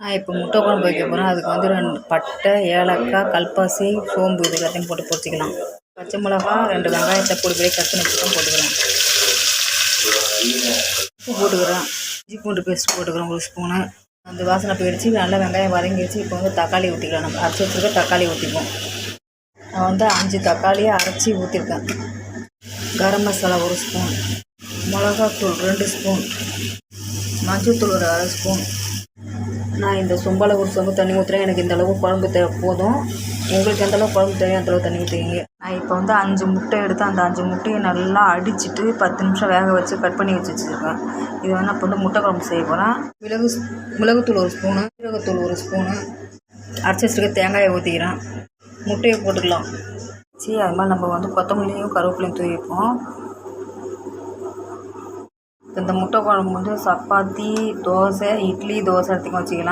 நான் இப்போ முட்டை குழம்பு வைக்க போகிறேன். அதுக்கு வந்து 2 பட்டை, ஏலக்காய், கல்பாசி, சோம்பு இது எல்லாத்தையும் போட்டு பொரிச்சிக்கலாம். பச்சை மிளகா, 2 வெங்காயத்தை பொடி பொடி கட் பண்ணி வச்சுட்டு போட்டுக்கிறேன். உப்பு போட்டுக்கிறேன். இஞ்சி பூண்டு பேஸ்ட் போட்டுக்கிறேன் 1 ஸ்பூனு. அந்த வாசனை போயிடுச்சு. நல்லா வெங்காயம் வதங்கிடுச்சு. இப்போ வந்து தக்காளி ஊற்றிக்கலாம். நம்ம அரைச்சி வச்சுருக்க தக்காளி ஊற்றிப்போம். நான் வந்து 5 தக்காளியை அரைச்சி ஊற்றிருக்கேன். கரம் மசாலா 1 ஸ்பூன், மிளகாத்தூள் 2 ஸ்பூன், மஞ்சள்தூள் ஒரு 1/2 ஸ்பூன். நான் இந்த சொம்பால் ஒரு சொம்பு தண்ணி ஊற்றுறேன். எனக்கு இந்த அளவு குழம்பு போதும். உங்களுக்கு எந்த அளவு குழம்பு தேவையோ அந்தளவு தண்ணி ஊற்றிக்கிங்க. நான் இப்போ வந்து 5 முட்டை எடுத்து அந்த 5 முட்டையை நல்லா அடிச்சுட்டு 10 நிமிஷம் வேக வச்சு கட் பண்ணி வச்சுருக்கேன். இது வந்து இப்போ வந்து முட்டை குழம்பு செய்ய போகிறேன். மிளகுத்தூள் 1 ஸ்பூனு, சீரகத்தூள் 1 ஸ்பூனு, அரைச்சி வச்சுருக்க தேங்காயை ஊற்றிக்கிறேன். முட்டையை போட்டுக்கலாம். அது மாதிரி நம்ம வந்து கொத்தமல்லியும் கருவேப்பிலையும் தூவிப்போம். இந்த முட்டை குழம்பு வந்து சப்பாத்தி, தோசை, இட்லி, தோசை எடுத்துக்க வச்சுக்கலாம்.